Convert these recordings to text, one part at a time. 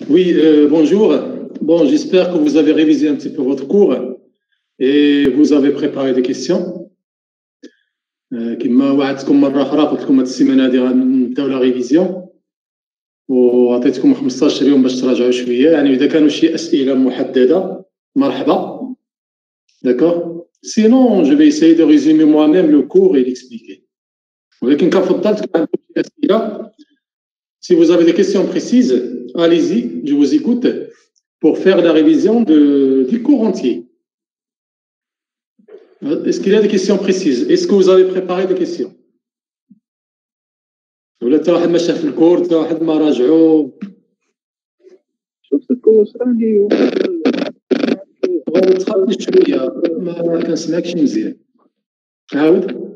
Oui, bonjour. Bon, j'espère que vous avez révisé un petit peu votre cours et vous avez préparé des questions. كما وعدتكم مرة أخرى قلت لكم هذه السيمانة هذه غنبداو لا ريفيزيون وعطيتكم 15 يوم باش تراجعوا شوية، يعني إذا كانوا شي أسئلة محددة مرحبا. D'accord. Sinon, je vais essayer de résumer moi-même le cours et l'expliquer. ولكن كنفضل تكون عندكم شي أسئلة. Si vous avez des questions précises, allez-y, je vous écoute pour faire la révision du cours entier. Est-ce qu'il y a des questions précises? Est-ce que vous avez préparé des questions? ولا حتى واحد ما شاف الكور حتى واحد ما راجعو؟ شفت الكور عندي تخافش شويه ما كنسمعكش مزيان. عاود.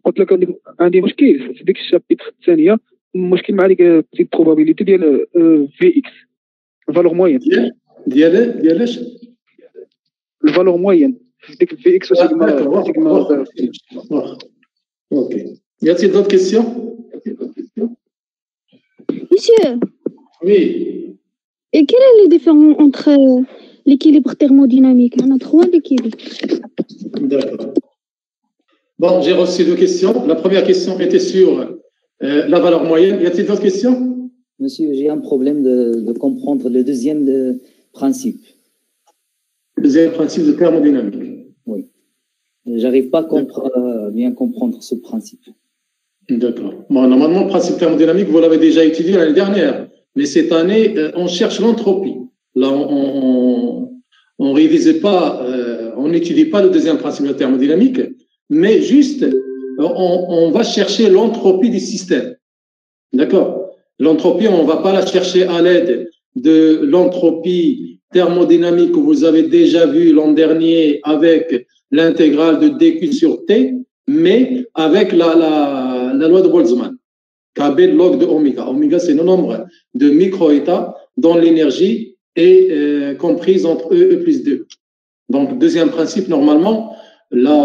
قلت لك عندي مشكل في ديك الشابيتر الثانيه، مشكل مع ديك البروبابيليتي ديال في اكس الفالور موين ديالاش الفالور موين في ديك الفي اكس وسيغما. Ok. Y a-t-il d'autres questions? Monsieur. Oui. Et quelle est la différence entre l'équilibre thermodynamique? On a trois équilibres. D'accord. Bon, j'ai reçu deux questions. La première question était sur la valeur moyenne. Y a-t-il d'autres questions? Monsieur, j'ai un problème de comprendre le deuxième principe. Le deuxième principe de thermodynamique. Oui. J'arrive pas à bien comprendre ce principe. D'accord. Bon, normalement, le principe thermodynamique, vous l'avez déjà étudié l'année dernière. Mais cette année, on cherche l'entropie. Là, on révisait pas, on n'étudie pas le deuxième principe de thermodynamique, mais juste, on va chercher l'entropie du système. D'accord? L'entropie, on ne va pas la chercher à l'aide de l'entropie thermodynamique que vous avez déjà vu l'an dernier avec l'intégrale de dQ sur T, mais avec la loi de Boltzmann. KB log de oméga. Oméga, c'est le nombre de micro-états dont l'énergie est comprise entre E et plus 2. Donc, deuxième principe, normalement, là,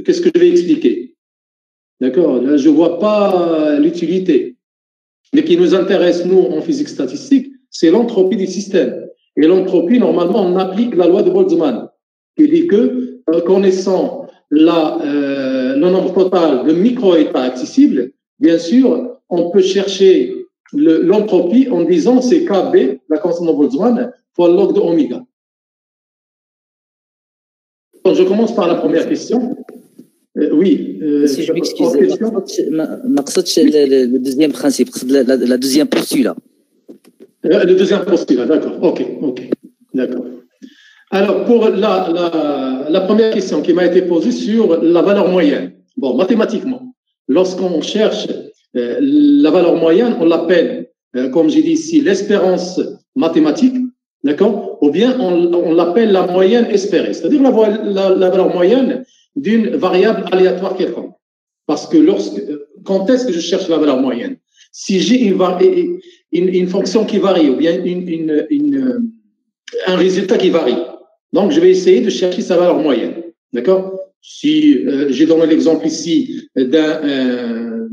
qu'est-ce que je vais expliquer? D'accord? Là, je ne vois pas l'utilité. Mais qui nous intéresse, nous, en physique statistique, c'est l'entropie du système. Et l'entropie, normalement, on applique la loi de Boltzmann, qui dit que, connaissant le nombre total de micro-états accessibles, bien sûr, on peut chercher l'entropie en disant c'est KB, la constante de Boltzmann, fois le log de oméga. Donc, je commence par la première question. Oui. Si je m'excuse, le deuxième principe, la deuxième postulat. Le deuxième postulat, d'accord. Ok, d'accord. Alors, pour la première question qui m'a été posée sur la valeur moyenne. Bon, mathématiquement, lorsqu'on cherche la valeur moyenne, on l'appelle, comme j'ai dit ici, l'espérance mathématique, d'accord? Ou bien on l'appelle la moyenne espérée, c'est-à-dire la valeur moyenne d'une variable aléatoire quelconque. Parce que quand est-ce que je cherche la valeur moyenne? Si j'ai une fonction qui varie, ou bien un résultat qui varie, donc je vais essayer de chercher sa valeur moyenne, d'accord? Si j'ai donné l'exemple ici d'un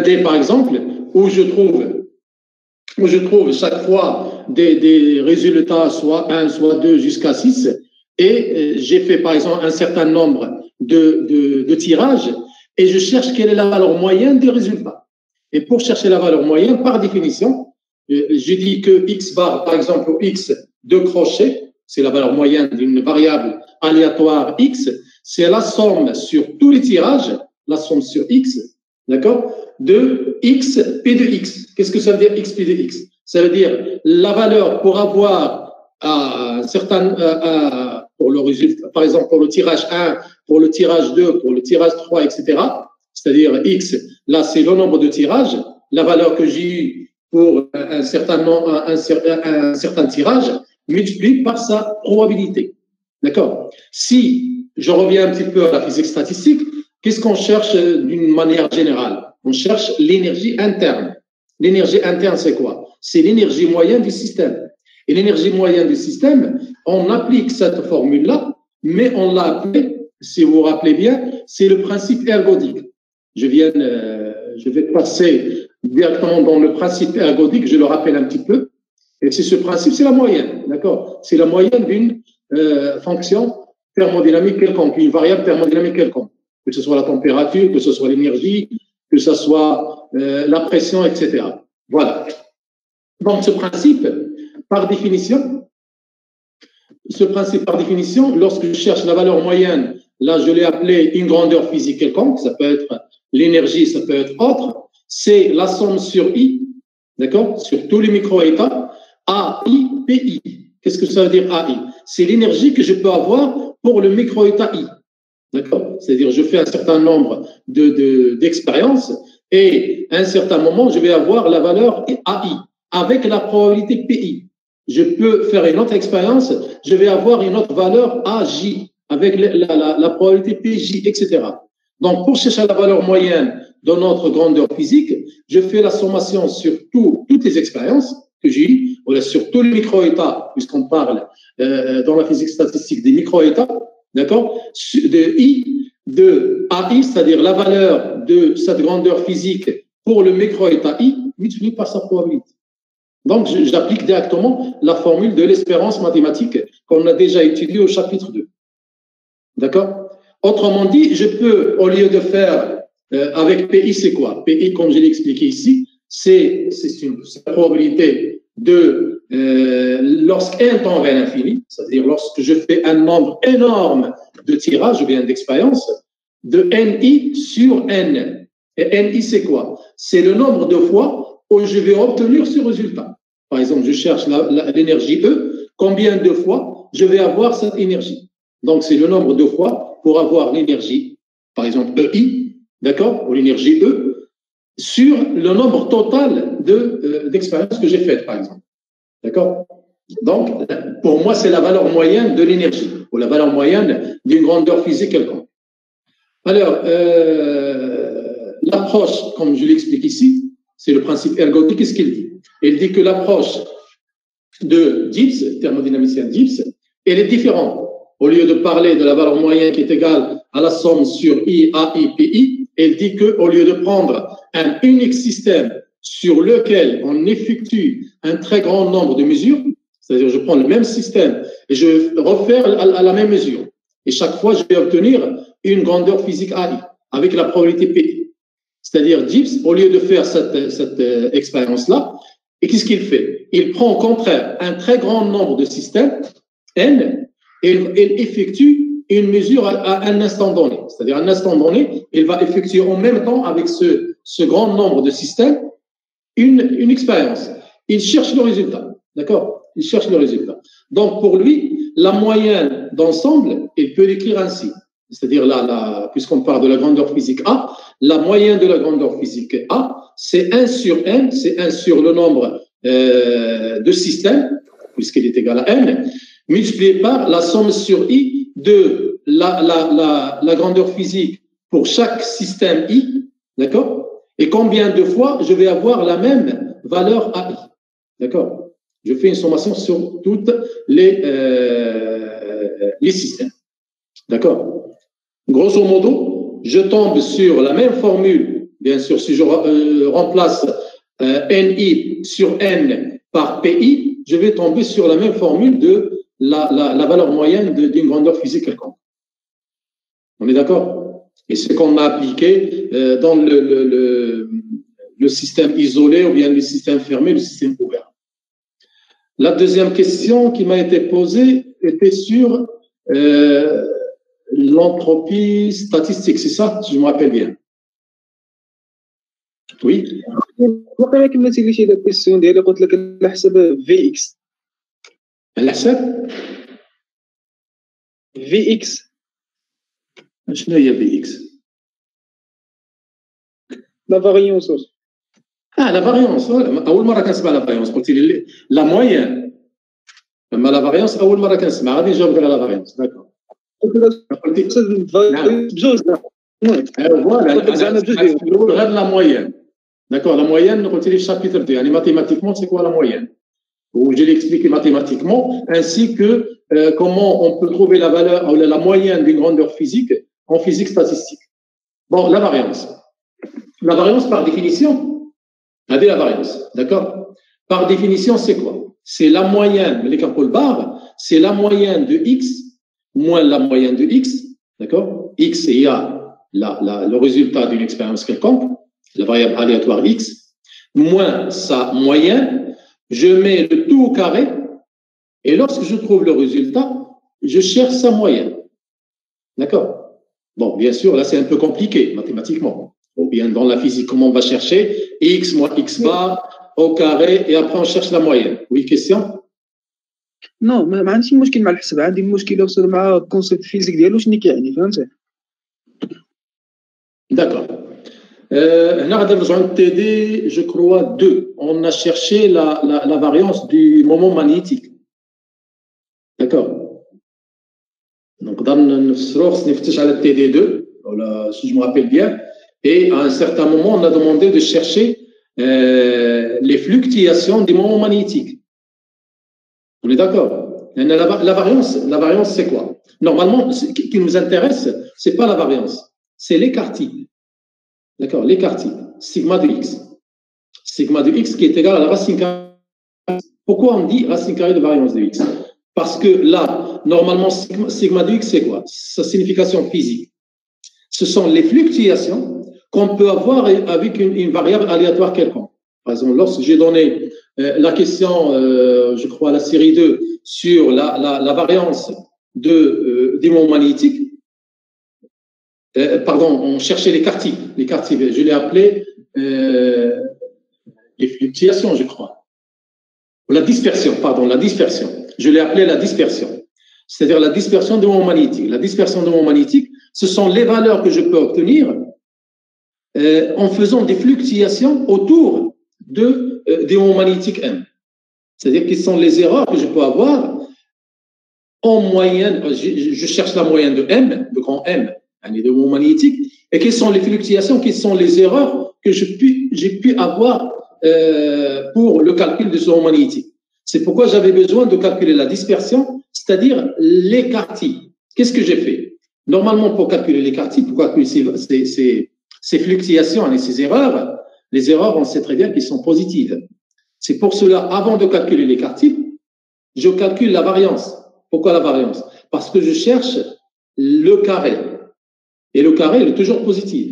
D, par exemple, où je trouve chaque fois des résultats, soit 1, soit 2, jusqu'à 6, et j'ai fait, par exemple, un certain nombre de tirages, et je cherche quelle est la valeur moyenne des résultats. Et pour chercher la valeur moyenne, par définition, je dis que X bar, par exemple, X de crochet, c'est la valeur moyenne d'une variable aléatoire X, c'est la somme sur tous les tirages, la somme sur X, d'accord, de X P de X. Qu'est-ce que ça veut dire X P de X? Ça veut dire la valeur pour avoir un certain, pour le résultat, par exemple pour le tirage 1, pour le tirage 2, pour le tirage 3, etc. C'est-à-dire X, là c'est le nombre de tirages, la valeur que j'ai eue pour un certain tirage, multiplié par sa probabilité. D'accord? Si je reviens un petit peu à la physique statistique, qu'est-ce qu'on cherche d'une manière générale? On cherche l'énergie interne. L'énergie interne, c'est quoi? C'est l'énergie moyenne du système. Et l'énergie moyenne du système, on applique cette formule-là, mais on l'a appelée, si vous vous rappelez bien, c'est le principe ergodique. Je vais passer directement dans le principe ergodique, je le rappelle un petit peu. Et c'est ce principe, c'est la moyenne, d'accord? C'est la moyenne d'une fonction thermodynamique quelconque, une variable thermodynamique quelconque, que ce soit la température, que ce soit l'énergie, que ce soit la pression, etc. Voilà. Donc, ce principe, par définition, lorsque je cherche la valeur moyenne, là, je l'ai appelé une grandeur physique quelconque, ça peut être l'énergie, ça peut être autre, c'est la somme sur I, d'accord, sur tous les micro-états, AI, PI. Qu'est-ce que ça veut dire AI? C'est l'énergie que je peux avoir pour le micro-état I, d'accord? C'est-à-dire, je fais un certain nombre d'expériences et à un certain moment, je vais avoir la valeur AI avec la probabilité PI. Je peux faire une autre expérience, je vais avoir une autre valeur AJ avec la probabilité PJ, etc. Donc, pour chercher la valeur moyenne de notre grandeur physique, je fais la sommation sur toutes les expériences que j'ai eues, ou sur tous les micro-états, puisqu'on parle dans la physique statistique des micro-états, d'accord, de I, de AI, c'est-à-dire la valeur de cette grandeur physique pour le micro-état I, multiplié par sa probabilité. Donc, j'applique directement la formule de l'espérance mathématique qu'on a déjà étudiée au chapitre 2. D'accord? Autrement dit, je peux, au lieu de faire avec PI, c'est quoi? PI, comme je l'ai expliqué ici, c'est la probabilité de lorsqu'un tend vers l'infini, c'est-à-dire lorsque je fais un nombre énorme de tirages ou bien d'expériences, de NI sur N. Et NI, c'est quoi? C'est le nombre de fois où je vais obtenir ce résultat. Par exemple, je cherche l'énergie E, combien de fois je vais avoir cette énergie? Donc, c'est le nombre de fois pour avoir l'énergie, par exemple EI, d'accord, ou l'énergie E, sur le nombre total d'expériences que j'ai faites, par exemple. D'accord? Donc, pour moi, c'est la valeur moyenne de l'énergie, ou la valeur moyenne d'une grandeur physique quelconque. Alors, l'approche, comme je l'explique ici, c'est le principe ergodique. Qu'est-ce qu'il dit? Il dit que l'approche de Gibbs, thermodynamicien Gibbs, elle est différente. Au lieu de parler de la valeur moyenne qui est égale à la somme sur I, AI, PI, elle dit qu'au lieu de prendre un unique système sur lequel on effectue un très grand nombre de mesures, c'est-à-dire je prends le même système et je vais refaire à la même mesure. Et chaque fois, je vais obtenir une grandeur physique AI avec la probabilité PI. C'est-à-dire Gibbs, au lieu de faire cette expérience-là, et qu'est-ce qu'il fait? Il prend au contraire un très grand nombre de systèmes, N, et il effectue une mesure à un instant donné. C'est-à-dire, à un instant donné, il va effectuer en même temps avec ce grand nombre de systèmes une expérience. Il cherche le résultat. D'accord? Il cherche le résultat. Donc, pour lui, la moyenne d'ensemble, il peut l'écrire ainsi. C'est-à-dire, puisqu'on parle de la grandeur physique A, la moyenne de la grandeur physique A, c'est 1 sur N, c'est 1 sur le nombre de systèmes, puisqu'il est égal à N, multiplié par la somme sur I de la grandeur physique pour chaque système I, d'accord? Et combien de fois je vais avoir la même valeur AI, d'accord? Je fais une sommation sur toutes les systèmes, d'accord? Grosso modo, je tombe sur la même formule, bien sûr, si je remplace NI sur N par PI, je vais tomber sur la même formule de la valeur moyenne d'une grandeur physique quelconque. On est d'accord? Et c'est ce qu'on a appliqué dans le système isolé ou bien le système fermé, le système ouvert. La deuxième question qui m'a été posée était sur l'entropie statistique, c'est ça, si je me rappelle bien? Oui. وقيلا كما سيدي شي كيسيون ديالي قلت لك على حسب في اكس. على حساب في اكس. شنو هي في اكس؟ لا فاريونس. لا فاريونس، اول مره كنسمع لا فاريونس، قلتي لي لا موين، اما لا فاريونس اول مره كنسمع، غادي نجاوبك على لا فاريونس. داكور. قلتي بجوج. فوالا زعما بجوج الاول غير لا موين. D'accord, la moyenne, on le chapitre 2. Mathématiquement, c'est quoi la moyenne? Où je l'ai expliqué mathématiquement, ainsi que comment on peut trouver la valeur ou la moyenne d'une grandeur physique en physique statistique. Bon, la variance. La variance, par définition, هذه la variance, d'accord? Par définition, c'est quoi? C'est la moyenne, l'écart pôle barre, c'est la moyenne de x moins la moyenne de x, d'accord? X, il y a le résultat d'une expérience quelconque, la variable aléatoire x, moins sa moyenne, je mets le tout au carré, et lorsque je trouve le résultat, je cherche sa moyenne. D'accord? Bon, bien sûr, là, c'est un peu compliqué mathématiquement. Ou bien dans la physique, comment on va chercher x moins x bar au carré, et après on cherche la moyenne. Oui, question? نو ما عنديش مشكل مع الحساب، عندي مشكل وصل مع الكونسيبت فيزيك ديالو شنو كيعني، فهمت؟ D'accord. Dans TD, je crois 2, on a cherché la variance du moment magnétique. D'accord. Donc, dans le source, on a TD2, si je me rappelle bien, et à un certain moment, on a demandé de chercher les fluctuations du moment magnétique. On est d'accord? La variance, c'est quoi? Normalement, ce qui nous intéresse, c'est pas la variance, c'est l'écart type. D'accord, l'écart type, sigma de x. Sigma de x qui est égal à la racine carrée. Pourquoi on dit racine carrée de variance de x? Parce que là, normalement, sigma de x, c'est quoi? Sa signification physique. Ce sont les fluctuations qu'on peut avoir avec une variable aléatoire quelconque. Par exemple, lorsque j'ai donné la question, je crois, la série 2, sur la variance des moments magnétiques, pardon, on cherchait l'écart type. L'écart type, je l'ai appelé les fluctuations, je crois. La dispersion, pardon, la dispersion. Je l'ai appelé la dispersion. C'est-à-dire la dispersion des moments magnétiques. La dispersion des moments magnétiques, ce sont les valeurs que je peux obtenir en faisant des fluctuations autour des moments magnétiques M. C'est-à-dire quelles sont les erreurs que je peux avoir en moyenne. Je cherche la moyenne de M, de grand M, des moments magnétiques, et quelles sont les fluctuations, quelles sont les erreurs que j'ai pu avoir pour le calcul de ce moment magnétique. C'est pourquoi j'avais besoin de calculer la dispersion, c'est-à-dire l'écart type. Qu'est-ce que j'ai fait? Normalement, pour calculer l'écart type, pour calculer ces fluctuations et ces erreurs, les erreurs, on sait très bien qu'elles sont positives. C'est pour cela, avant de calculer l'écart type, je calcule la variance. Pourquoi la variance? Parce que je cherche le carré. Et le carré, il est toujours positif.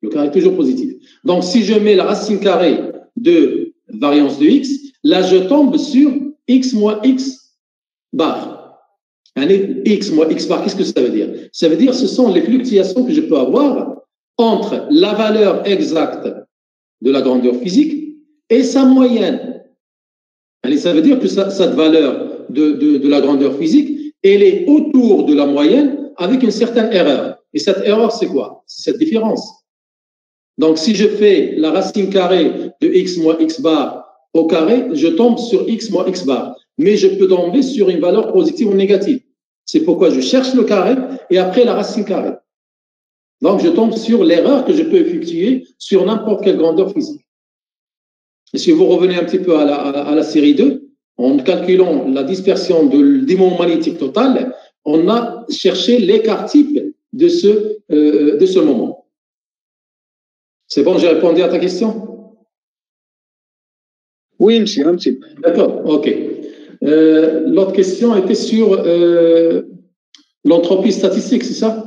Le carré est toujours positif. Donc, si je mets la racine carrée de variance de x, là, je tombe sur x moins x bar. X moins x bar, qu'est-ce que ça veut dire? Ça veut dire que ce sont les fluctuations que je peux avoir entre la valeur exacte de la grandeur physique et sa moyenne. Allez, ça veut dire que cette valeur de la grandeur physique, elle est autour de la moyenne avec une certaine erreur. Et cette erreur, c'est quoi? C'est cette différence. Donc, si je fais la racine carrée de x moins x bar au carré, je tombe sur x moins x bar. Mais je peux tomber sur une valeur positive ou négative. C'est pourquoi je cherche le carré et après la racine carrée. Donc, je tombe sur l'erreur que je peux effectuer sur n'importe quelle grandeur physique. Et si vous revenez un petit peu à la série 2, en calculant la dispersion des moments magnétiques total, on a cherché l'écart type de ce moment. C'est bon, j'ai répondu à ta question? Oui, monsieur, un petit peu. D'accord, ok. L'autre question était sur l'entropie statistique, c'est ça?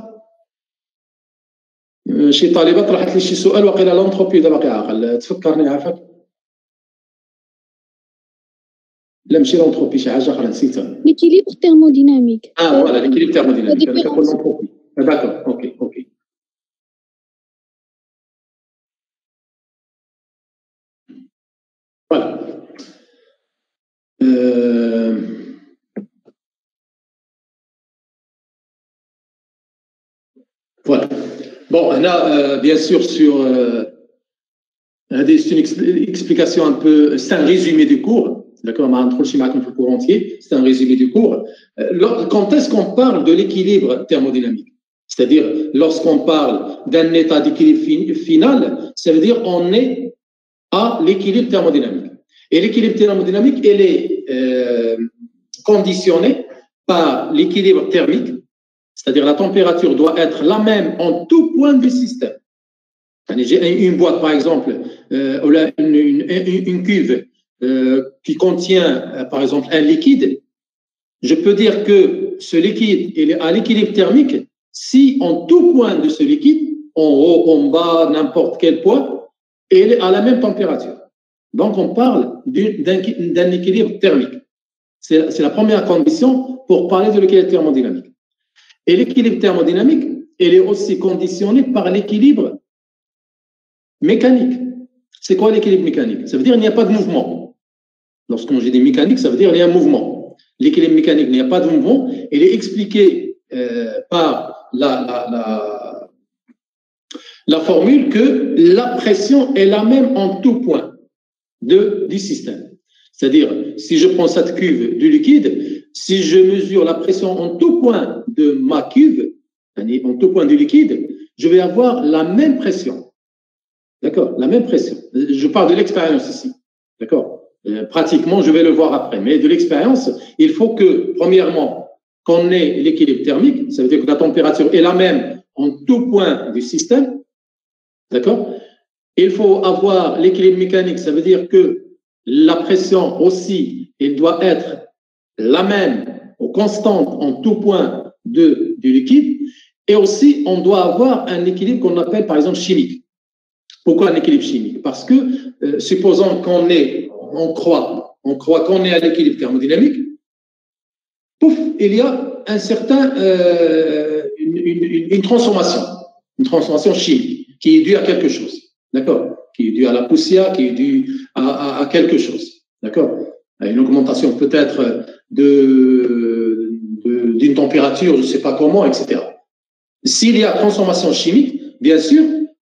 شي طالبة طرحت لي شي سؤال وقيل l'entropie دابا كيعقل تفكرني عافاك. لا ماشي l'entropie شي حاجة أخرى نسيتها. l'équilibre thermodynamique. Voilà, l'équilibre thermodynamique. l'entropie. D'accord, ok. Voilà. Voilà. Bon, on a bien sûr sur c'est une explication un peu, c'est un résumé du cours, d'accord, le cours entier, c'est un résumé du cours. Quand est-ce qu'on parle de l'équilibre thermodynamique? C'est-à-dire, lorsqu'on parle d'un état d'équilibre final, ça veut dire on est à l'équilibre thermodynamique. Et l'équilibre thermodynamique, elle est conditionnée par l'équilibre thermique, c'est-à-dire la température doit être la même en tout point du système. J'ai une boîte, par exemple, ou là, une cuve qui contient, par exemple, un liquide. Je peux dire que ce liquide, il est à l'équilibre thermique si en tout point de ce liquide, en haut, en bas, n'importe quel point, il est à la même température. Donc, on parle d'un équilibre thermique. C'est la première condition pour parler de l'équilibre thermodynamique. Et l'équilibre thermodynamique, il est aussi conditionné par l'équilibre mécanique. C'est quoi l'équilibre mécanique? Ça veut dire qu'il n'y a pas de mouvement. Lorsqu'on dit mécanique, ça veut dire qu'il y a un mouvement. L'équilibre mécanique, il n'y a pas de mouvement. Il est expliqué par la formule que la pression est la même en tout point du système. C'est-à-dire, si je prends cette cuve du liquide, si je mesure la pression en tout point de ma cuve, en tout point du liquide, je vais avoir la même pression. D'accord? La même pression. Je parle de l'expérience ici. D'accord? Pratiquement, je vais le voir après. Mais de l'expérience, il faut que, premièrement, qu'on ait l'équilibre thermique, ça veut dire que la température est la même en tout point du système. D'accord? Il faut avoir l'équilibre mécanique, ça veut dire que la pression aussi, elle doit être la même ou constante en tout point du liquide. Et aussi, on doit avoir un équilibre qu'on appelle, par exemple, chimique. Pourquoi un équilibre chimique? Parce que, supposons on croit qu'on est à l'équilibre thermodynamique, pouf, il y a un certain, une transformation chimique qui est due à quelque chose, d'accord? Qui est due à la poussière, qui est due à quelque chose, d'accord? Une augmentation peut-être d'une température, je ne sais pas comment, etc. S'il y a transformation chimique, bien sûr,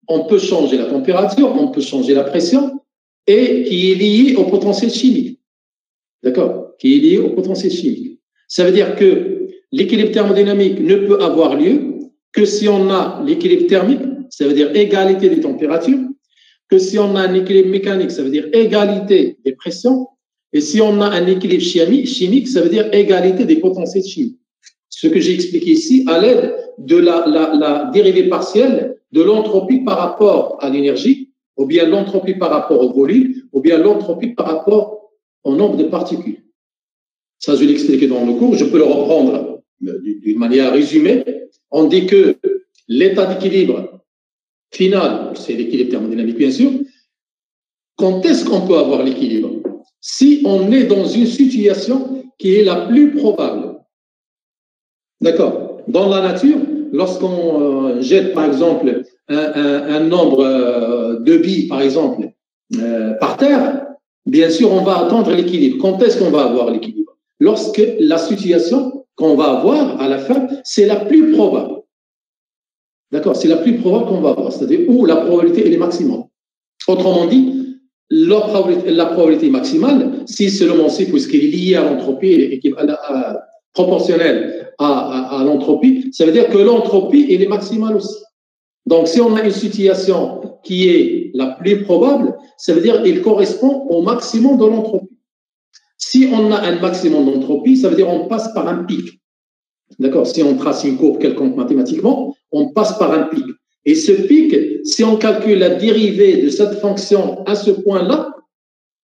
on peut changer la température, on peut changer la pression, et qui est lié au potentiel chimique. D'accord? Qui est lié au potentiel chimique. Ça veut dire que l'équilibre thermodynamique ne peut avoir lieu que si on a l'équilibre thermique, ça veut dire égalité des températures, que si on a un équilibre mécanique, ça veut dire égalité des pressions, et si on a un équilibre chimique, ça veut dire égalité des potentiels chimiques. Ce que j'ai expliqué ici à l'aide de la dérivée partielle de l'entropie par rapport à l'énergie, ou bien l'entropie par rapport au volume, ou bien l'entropie par rapport au nombre de particules. Ça, je vais l'expliquer dans le cours. Je peux le reprendre d'une manière résumée. On dit que l'état d'équilibre final, c'est l'équilibre thermodynamique, bien sûr. Quand est-ce qu'on peut avoir l'équilibre? Si on est dans une situation qui est la plus probable. D'accord? Dans la nature, lorsqu'on jette, par exemple, un nombre de billes, par exemple, par terre, bien sûr, on va attendre l'équilibre. Quand est-ce qu'on va avoir l'équilibre? Lorsque la situation qu'on va avoir à la fin, c'est la plus probable. D'accord? C'est la plus probable qu'on va avoir, c'est-à-dire où la probabilité elle est maximale. Autrement dit, la probabilité maximale, si seulement c'est puisqu'il est lié à l'entropie et proportionnelle à l'entropie, ça veut dire que l'entropie elle est maximale aussi. Donc, si on a une situation qui est la plus probable, ça veut dire qu'il correspond au maximum de l'entropie. Si on a un maximum d'entropie, ça veut dire qu'on passe par un pic. D'accord? Si on trace une courbe quelconque mathématiquement, on passe par un pic. Et ce pic, si on calcule la dérivée de cette fonction à ce point-là,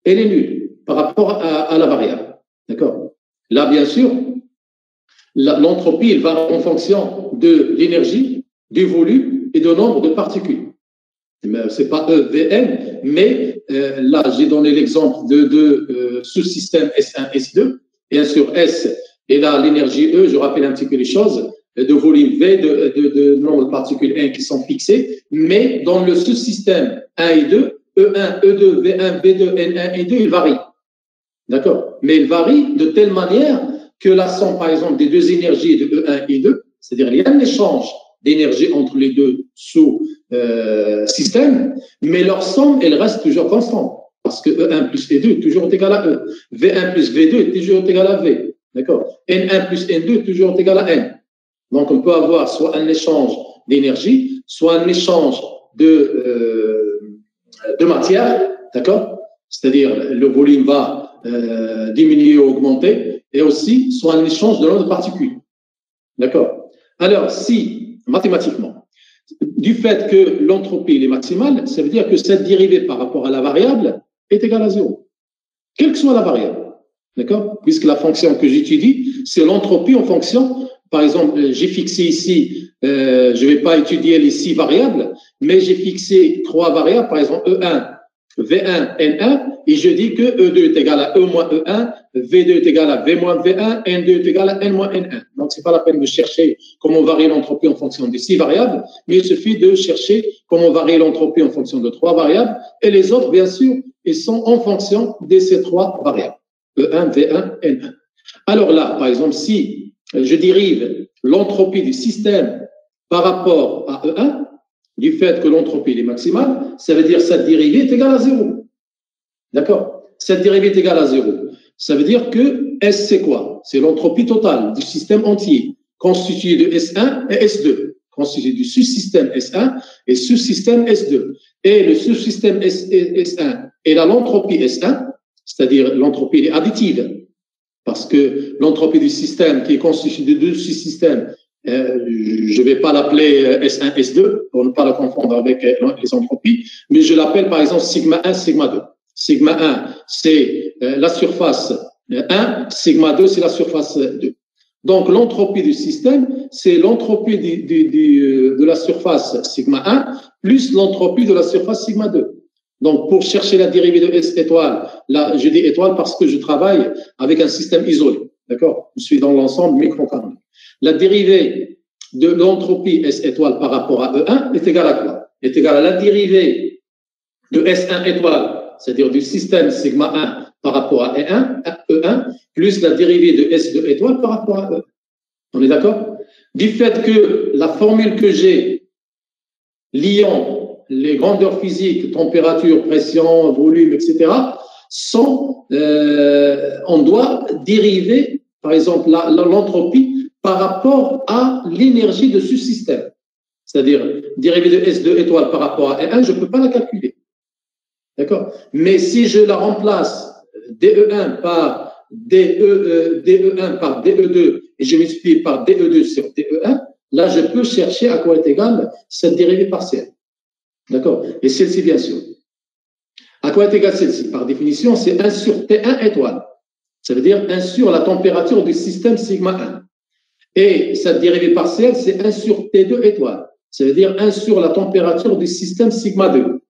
elle est nulle par rapport à la variable. D'accord? Là, bien sûr, l'entropie, elle va en fonction de l'énergie, du volume et du nombre de particules. C'est pas EVM, mais là, j'ai donné l'exemple de sous-système S1, S2. Bien sûr, S, et là, l'énergie E, je rappelle un petit peu les choses, de volume V, de nombre de particules N qui sont fixées, mais dans le sous-système 1 et 2, E1, E2, V1, V2, N1 et 2, ils varient. D'accord? Mais ils varient de telle manière que la somme, par exemple, des deux énergies de E1 et 2, c'est-à-dire il y a un échange d'énergie entre les deux sous-systèmes, mais leur somme, elle reste toujours constante. Parce que E1 plus E2 est toujours égal à E. V1 plus V2 est toujours égal à V. D'accord? N1 plus N2 est toujours égal à N. Donc, on peut avoir soit un échange d'énergie, soit un échange de matière. D'accord? C'est-à-dire, le volume va diminuer ou augmenter, et aussi, soit un échange de nombre de particules. D'accord? Alors, si, mathématiquement, du fait que l'entropie est maximale, ça veut dire que cette dérivée par rapport à la variable est égale à 0. Quelle que soit la variable. D'accord? Puisque la fonction que j'étudie, c'est l'entropie en fonction. Par exemple, j'ai fixé ici, je ne vais pas étudier les 6 variables, mais j'ai fixé 3 variables, par exemple E1, V1, N1, et je dis que E2 est égal à E moins E1, V2 est égal à V moins V1, N2 est égal à N moins N1. Donc, c'est pas la peine de chercher comment varier l'entropie en fonction des 6 variables, mais il suffit de chercher comment varier l'entropie en fonction de 3 variables, et les autres, bien sûr, ils sont en fonction de ces 3 variables. E1, V1, N1. Alors là, par exemple, si je dérive l'entropie du système par rapport à E1, du fait que l'entropie est maximale, ça veut dire que cette dérivée est égale à 0. D'accord? Cette dérivée est égale à 0. Ça veut dire que S, c'est quoi? C'est l'entropie totale du système entier, constitué de S1 et S2, constitué du sous-système S1 et sous-système S2. Et le sous-système S1 et l'entropie S1, c'est-à-dire l'entropie est additive, parce que l'entropie du système qui est constitué de 2 sous-systèmes, je ne vais pas l'appeler S1, S2, pour ne pas le confondre avec les entropies, mais je l'appelle par exemple sigma 1, sigma 2. Sigma 1, c'est la surface 1, sigma 2, c'est la surface 2. Donc l'entropie du système, c'est l'entropie de la surface sigma 1 plus l'entropie de la surface sigma 2. Donc, pour chercher la dérivée de S étoile, là, je dis étoile parce que je travaille avec un système isolé. D'accord? Je suis dans l'ensemble microcanonique. La dérivée de l'entropie S étoile par rapport à E1 est égale à quoi? Est égale à la dérivée de S1 étoile, c'est-à-dire du système sigma 1 par rapport à E1, plus la dérivée de S2 étoile par rapport à E1. On est d'accord? Du fait que la formule que j'ai liant les grandeurs physiques, température, pression, volume, etc., sont, on doit dériver, par exemple, l'entropie par rapport à l'énergie de ce système. C'est-à-dire, dérivée de S2 étoile par rapport à E1, je ne peux pas la calculer. D'accord? Mais si je la remplace DE1 par DE1 par DE2 et je multiplie par DE2 sur DE1, là, je peux chercher à quoi est égale cette dérivée partielle. D'accord? Et celle-ci, bien sûr. À quoi est égale celle-ci? Par définition, c'est 1 sur T1 étoile. Ça veut dire 1 sur la température du système sigma 1. Et cette dérivée partielle, c'est 1 sur T2 étoile. Ça veut dire 1 sur la température du système sigma 2.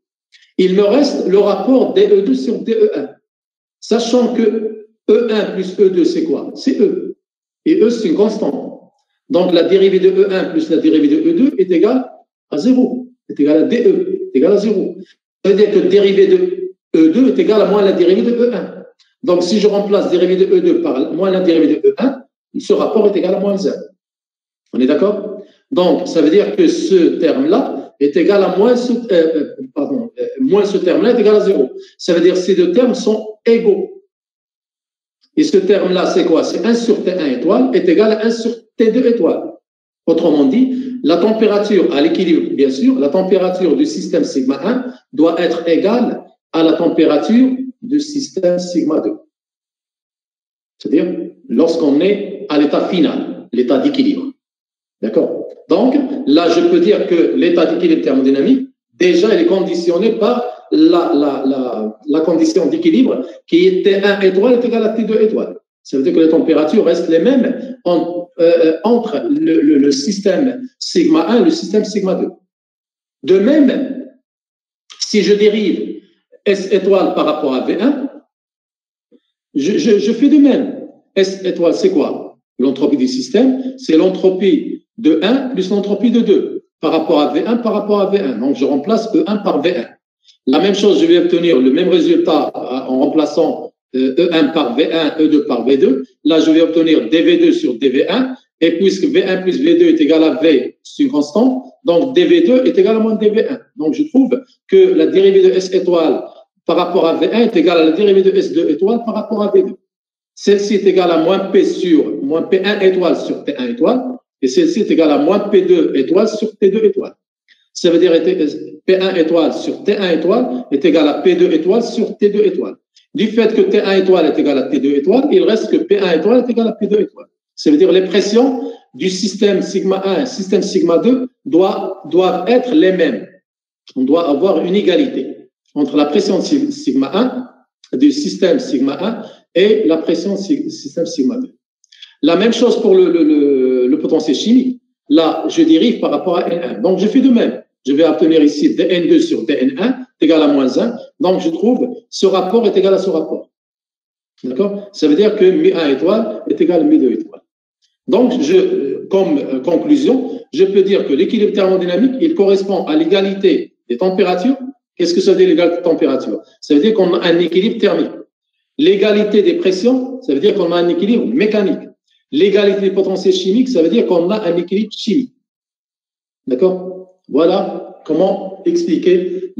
Il me reste le rapport DE2 sur DE1. Sachant que E1 plus E2, c'est quoi? C'est E. Et E, c'est une constante. Donc, la dérivée de E1 plus la dérivée de E2 est égale à 0. Est égal à DE, est égal à 0. Ça veut dire que dérivée de E2 est égale à moins la dérivée de E1. Donc, si je remplace dérivée de E2 par moins la dérivée de E1, ce rapport est égal à moins 0. On est d'accord? Donc, ça veut dire que ce terme-là est égal à moins ce terme-là est égal à 0. Ça veut dire que ces deux termes sont égaux. Et ce terme-là, c'est quoi? C'est 1 sur T1 étoile est égal à 1 sur T2 étoile. Autrement dit, la température, à l'équilibre, bien sûr, la température du système sigma 1 doit être égale à la température du système sigma 2. C'est-à-dire, lorsqu'on est à l'état final, l'état d'équilibre. D'accord? Donc, là, je peux dire que l'état d'équilibre thermodynamique, déjà, il est conditionné par la condition d'équilibre qui est T1 étoile est égale à T2 étoile. Ça veut dire que les températures restent les mêmes entre le système sigma 1 et le système sigma 2. De même, si je dérive S étoile par rapport à V1, je fais de même. S étoile, c'est quoi? L'entropie du système, c'est l'entropie de 1 plus l'entropie de 2 par rapport à V1 par rapport à V1. Donc, je remplace E1 par V1. La même chose, je vais obtenir le même résultat en remplaçant E1 par V1, E2 par V2. Là, je vais obtenir dV2 sur dV1. Et puisque V1 plus V2 est égal à V, c'est une constante, donc dV2 est égal à moins dV1. Donc, je trouve que la dérivée de S étoile par rapport à V1 est égale à la dérivée de S2 étoile par rapport à V2. Celle-ci est égale à moins P sur moins P1 étoile sur T1 étoile. Et celle-ci est égale à moins P2 étoile sur T2 étoile. Ça veut dire P1 étoile sur T1 étoile est égal à P2 étoile sur T2 étoile. Du fait que T1 étoile est égal à T2 étoile, il reste que P1 étoile est égal à P2 étoile. Ça veut dire les pressions du système sigma 1 et système sigma 2 doivent être les mêmes. On doit avoir une égalité entre la pression de sigma 1 du système sigma 1 et la pression du système sigma 2. La même chose pour le potentiel chimique. Là, je dérive par rapport à N1. Donc, je fais de même. Je vais obtenir ici dN2 sur dN1 est égal à moins 1. Donc, je trouve ce rapport est égal à ce rapport. D'accord? Ça veut dire que μ1 étoile est égal à μ2 étoile. Donc, comme conclusion, je peux dire que l'équilibre thermodynamique, il correspond à l'égalité des températures. Qu'est-ce que ça veut dire l'égalité des températures? Ça veut dire qu'on a un équilibre thermique. L'égalité des pressions, ça veut dire qu'on a un équilibre mécanique. L'égalité des potentiels chimiques, ça veut dire qu'on a un équilibre chimique. D'accord? Voilà comment expliquer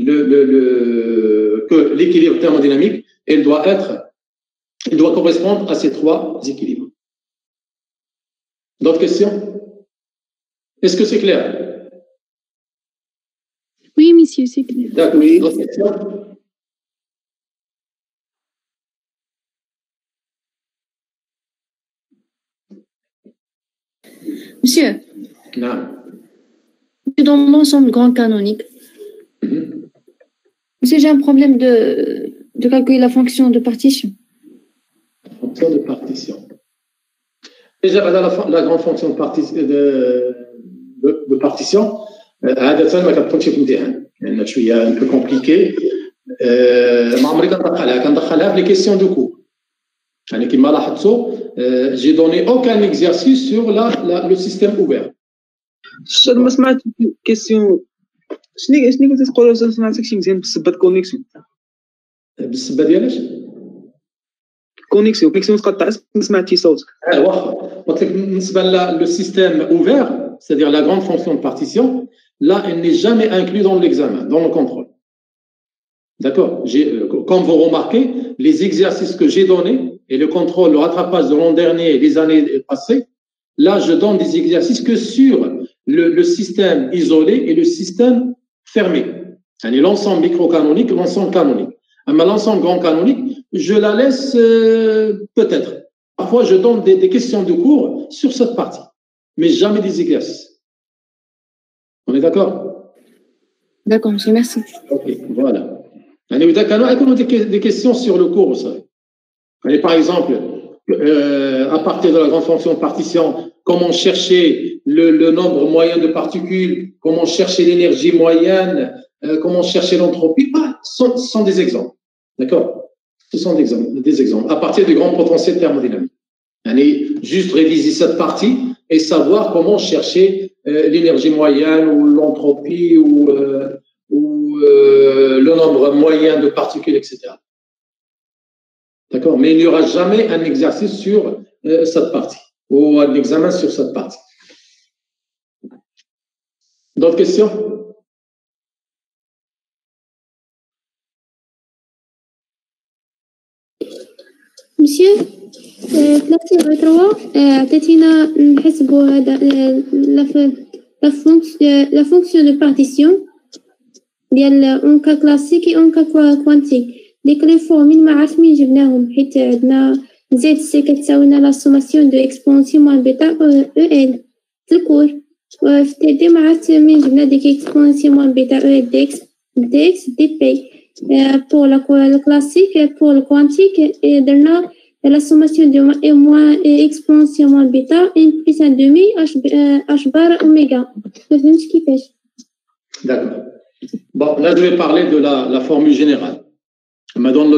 que l'équilibre thermodynamique, il doit correspondre à ces trois équilibres. D'autres questions? Est-ce que c'est clair? Oui, monsieur, c'est clair. D'accord. D'autres questions? Monsieur, Non. dans l'ensemble grand canonique, monsieur, j'ai un problème de calculer la fonction de partition. Fonction de partition. Déjà, la grande fonction de partition, عادة ما كتكونش في الامتحان لأن شوية un peu compliqué. ما عمري كندخلها في les questions de cours. يعني كما لاحظتوا j'ai donné aucun exercice sur le système ouvert. شنو ما سمعت كيسيون شنو كنتي تقول سمعتك شي مزيان بالسبه كونيكسيون بالسبه ديالاش كونيكسيون تقطع ما سمعتي صوتك واخا قلت لك بالنسبه لو سيستيم ouvert, c'est-à-dire la grande fonction de partition, là elle n'est jamais inclue dans l'examen, dans le contrôle. D'accord? Comme vous remarquez, les exercices que j'ai donnés et le contrôle, le rattrapage de l'an dernier et les années passées, là je donne des exercices que sur le système isolé et le système fermé. L'ensemble micro-canonique, l'ensemble canonique. Mais l'ensemble grand canonique, je la laisse peut-être. Parfois, je donne des questions de cours sur cette partie, mais jamais des exercices. On est d'accord? D'accord, monsieur, merci. Ok, voilà. Des questions sur le cours, vous savez. Par exemple, à partir de la grande fonction de partition, comment chercher le nombre moyen de particules, comment chercher l'énergie moyenne, comment chercher l'entropie, ce sont des exemples. D'accord? Ce sont des exemples. À partir du grand potentiel thermodynamique. Allez, juste réviser cette partie et savoir comment chercher l'énergie moyenne ou l'entropie ou le nombre moyen de particules, etc. D'accord? Mais il n'y aura jamais un exercice sur cette partie ou un examen sur cette partie. D'autres questions? Monsieur, classe 3 عطيتينا نحسبوا هذا la fonction de partition ديال اونكا كلاسيك et اونكا كوانتيك. ديك لي فورمين ما عرفت مين جبناهم حيت عندنا زد سي كتساوي لنا لا سوماسيون دو اكسبونسيون موان بيتا او ال في الكور وفي تي دي ما عرفت مين جبنا ديك اكسبونسيون موان بيتا او ال دي اكس دي بي. pour la classique et pour le quantique درنا la sommation de e moins exponentielle moins bêta n plus 1 demi h bar oméga. ما فهمتش كيفاش. D'accord. Bon, là je vais parler de la formule générale. Mais dans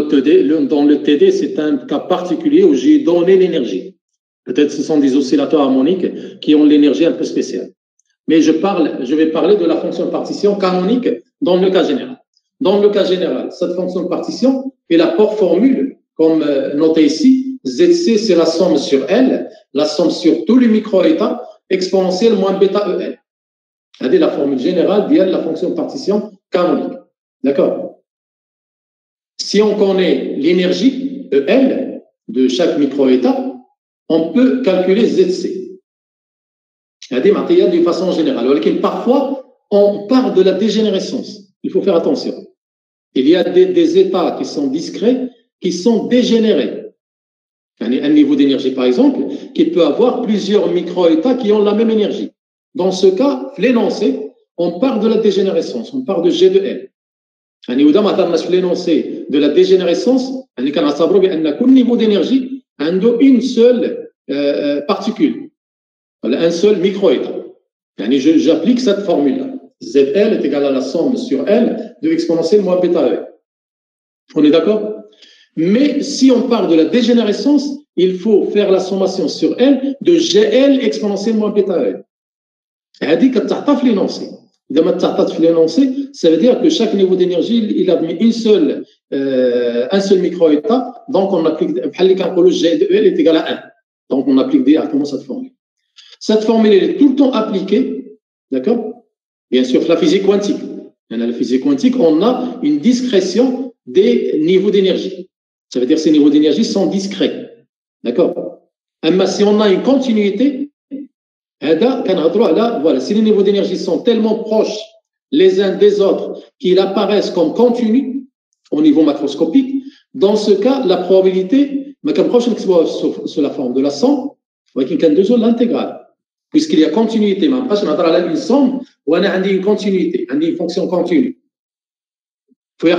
le TD, c'est un cas particulier où j'ai donné l'énergie. Peut-être que ce sont des oscillateurs harmoniques qui ont l'énergie un peu spéciale. Mais je vais parler de la fonction de partition canonique dans le cas général. Dans le cas général, cette fonction de partition est la formule, comme noté ici, ZC, c'est la somme sur L, la somme sur tous les micro-états, exponentielle moins bêta EL. C'est-à-dire la formule générale via la fonction de partition canonique. D'accord? Si on connaît l'énergie EL de chaque micro-état, on peut calculer ZC. C'est-à-dire d'une façon générale. Parfois, on part de la dégénérescence. Il faut faire attention. Il y a des états qui sont discrets, qui sont dégénérés. Un niveau d'énergie, par exemple, qui peut avoir plusieurs micro-états qui ont la même énergie. Dans ce cas, l'énoncé, on parle de la dégénérescence, on parle de G de L. L'énoncé de la dégénérescence, on a niveau d'énergie, une seule particule, un seul micro-état. J'applique cette formule-là. ZL est égal à la somme sur L de exponentielle moins bêta E. On est d'accord? Mais si on parle de la dégénérescence, il faut faire la sommation sur L de GL exponentielle moins bêta E. C'est-à-dire que tu as l'énoncé. L'énoncé, ça veut dire que chaque niveau d'énergie, il admet un seul micro-état, donc on applique, G de L est égal à 1. Donc on applique directement cette formule. Cette formule, elle est tout le temps appliquée, d'accord? Bien sûr, la physique quantique. Dans la physique quantique, on a une discrétion des niveaux d'énergie. Ça veut dire que ces niveaux d'énergie sont discrets. D'accord? Mais si on a une continuité, voilà, si les niveaux d'énergie sont tellement proches les uns des autres qu'ils apparaissent comme continus au niveau macroscopique, dans ce cas, la probabilité, sous la forme de la somme, l'intégrale. Puisqu'il y a continuité, mais après, je vais une somme où on a une continuité, une fonction continue. Il faut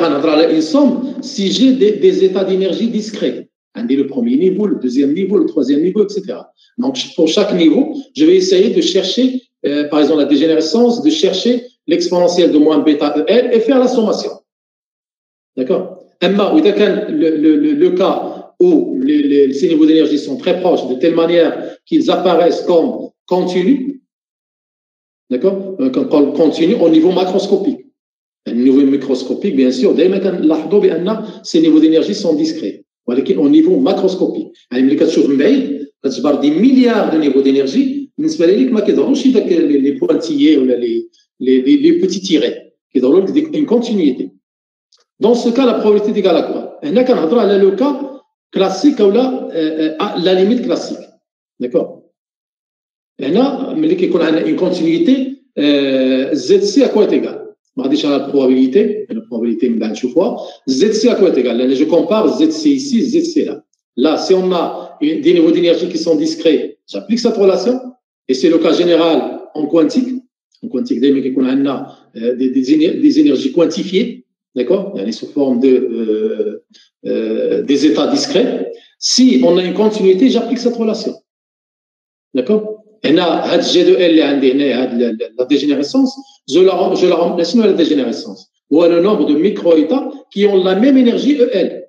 une somme si j'ai des états d'énergie discrets. Le premier niveau, le deuxième niveau, le troisième niveau, etc. Donc, pour chaque niveau, je vais essayer de chercher, par exemple, la dégénérescence, de chercher l'exponentielle de moins bêta EL et faire la sommation. D'accord? Le cas où ces niveaux d'énergie sont très proches, de telle manière qu'ils apparaissent comme continus, d'accord? Comme continus au niveau macroscopique. Au niveau microscopique, bien sûr, ces niveaux d'énergie sont discrets. Au niveau macroscopique. Des milliards de niveaux d'énergie, les pointillés ou les petits tirets, qui ont une continuité. Dans ce cas, la probabilité est égale à quoi? On a le cas classique ou la limite classique. D'accord? On a une continuité, ZC à quoi est égal? La probabilité, ZC à quoi est égal? Je compare ZC ici, ZC là. Là, si on a des niveaux d'énergie qui sont discrets, j'applique cette relation, et c'est le cas général en quantique. En quantique, on a des énergies quantifiées, d'accord? Sous forme de des états discrets. Si on a une continuité, j'applique cette relation. D'accord? On a G de L, la dégénérescence, je la remplace par la dégénérescence. Ou le nombre de micro-états qui ont la même énergie EL.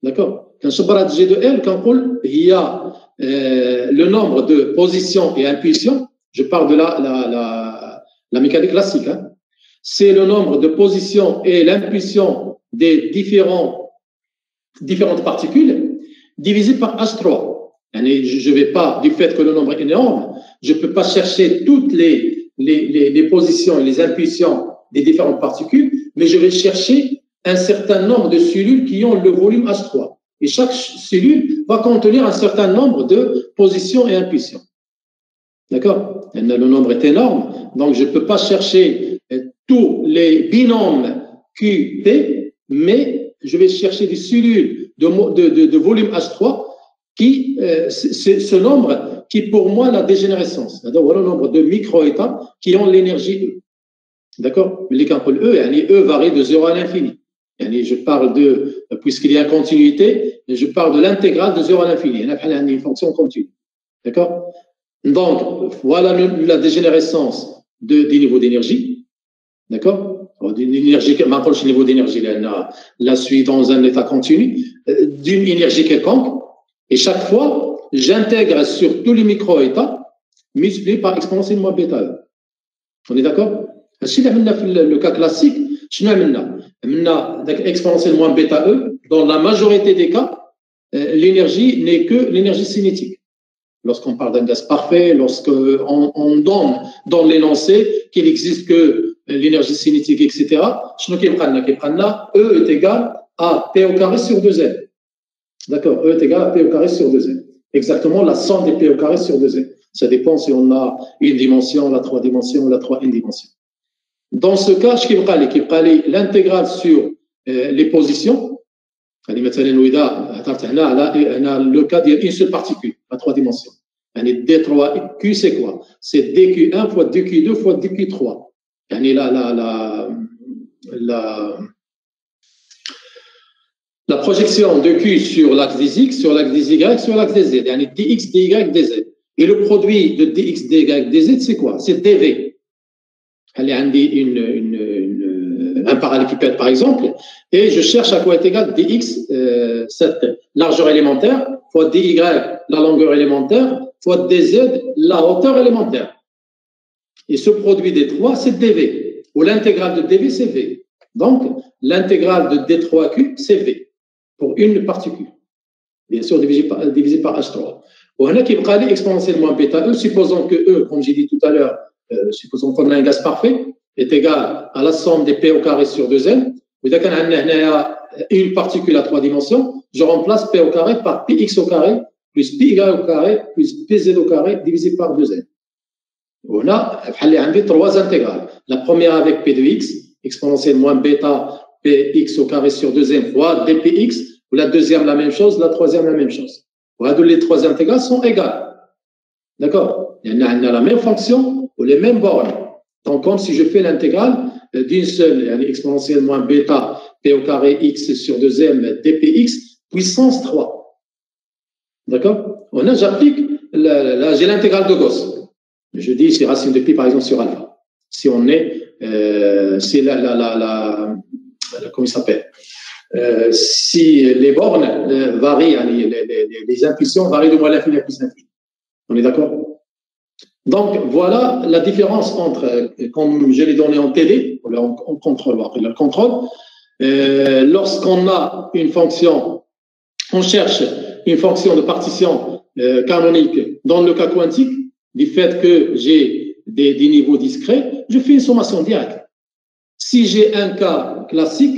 D'accord? Quand je parle de G de L, il y a le nombre de positions et impulsions. Je parle de la mécanique classique. Hein. C'est le nombre de positions et l'impulsion des différentes particules divisé par H3. Je ne vais pas, du fait que le nombre est énorme, je ne peux pas chercher toutes les positions et les impulsions des différentes particules, mais je vais chercher un certain nombre de cellules qui ont le volume H3. Et chaque cellule va contenir un certain nombre de positions et impulsions. D'accord? Le nombre est énorme, donc je ne peux pas chercher tous les binômes QT, mais je vais chercher des cellules de volume H3 qui, c'est ce nombre qui est pour moi la dégénérescence. C'est-à-dire le nombre de micro-états qui ont l'énergie E. D'accord? Mais les calculs E varie de 0 à l'infini. Je parle de, puisqu'il y a continuité, je parle de l'intégrale de 0 à l'infini. Il y a une fonction continue. D'accord? Donc, voilà la dégénérescence des niveaux d'énergie. D'accord? D'une énergie, maintenant, le niveau d'énergie, la suit dans un état continu, d'une énergie quelconque. Et chaque fois, j'intègre sur tous les micro-états multiplié par exponentielle moins bêta E. On est d'accord? Si le cas classique, on a exponentielle moins bêta E. Dans la majorité des cas, l'énergie n'est que l'énergie cinétique. Lorsqu'on parle d'un gaz parfait, lorsqu'on donne dans l'énoncé qu'il n'existe que l'énergie cinétique, etc., E est égal à P au carré sur 2N. D'accord, E est égal à P au carré sur 2N. Exactement la somme des P au carré sur 2N. Ça dépend si on a une dimension, la 3 dimensions, la 3 dimensions. Dans ce cas, l'intégrale sur les positions, يعني مثلا وإذا هضرت هنا على لو كا ديال une seule particule à 3 dimensions. يعني D3Q c'est quoi? C'est DQ1 fois DQ2 fois DQ3. يعني la projection de Q sur l'axe des X, sur l'axe des Y, sur l'axe des Z. يعني dx, dy, dz. Et le produit de dx, dy, dz, c'est quoi? C'est dv. Elle est un parallélépipède, par exemple, et je cherche à quoi est égal dx, cette largeur élémentaire, fois dy, la longueur élémentaire, fois dz, la hauteur élémentaire. Et ce produit des trois, c'est dv. Ou l'intégrale de dv, c'est v. Donc, l'intégrale de d3q, c'est v. Pour une particule. Bien sûr, divisé par h3. Ou هنا كيبقى لي exponentielle moins bêta e, supposons que e, comme j'ai dit tout à l'heure, supposons qu'on a un gaz parfait, est égal à la somme des p au carré sur 2n. وإذا كان عندنا هنايا une particule à 3 dimensions, je remplace p au carré par px au carré plus py au carré plus pz au carré divisé par 2n. وهنا بحال اللي عندي 3 intégrales. La première avec p de x, exponentielle moins bêta px au carré sur 2n fois dpx, ou la deuxième la même chose, la troisième la même chose. Les trois intégrales sont égales. D'accord? Il y en a la même fonction ou les mêmes bornes. Donc, comme si je fais l'intégrale d'une seule, exponentielle moins bêta p au carré x sur 2m dpx puissance 3. D'accord? On a, j'applique, j'ai l'intégrale de Gauss. Je dis, c'est racine de pi par exemple sur alpha. Si on est, c'est comment il s'appelle? Si les bornes varient, les impulsions varient de moins l'infini à plus l'infini. On est d'accord? Donc, voilà la différence entre, comme je l'ai donné en TD, en contrôle, après le contrôle, lorsqu'on a une fonction, on cherche une fonction de partition canonique dans le cas quantique, du fait que j'ai des niveaux discrets, je fais une sommation directe. Si j'ai un cas classique,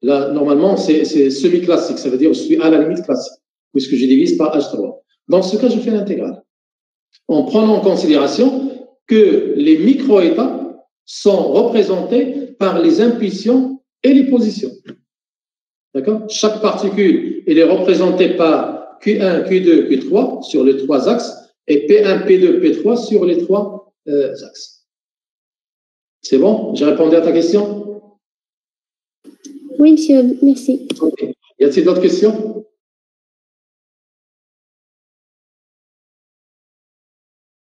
là, normalement, c'est semi-classique, ça veut dire que je suis à la limite classique, puisque je divise par H3. Dans ce cas, je fais l'intégrale, en prenant en considération que les micro-états sont représentés par les impulsions et les positions. D'accord? Chaque particule, elle est représentée par Q1, Q2, Q3 sur les 3 axes, et P1, P2, P3 sur les 3 axes. C'est bon? J'ai répondu à ta question? Oui, monsieur, merci. Okay. Y a-t-il d'autres questions?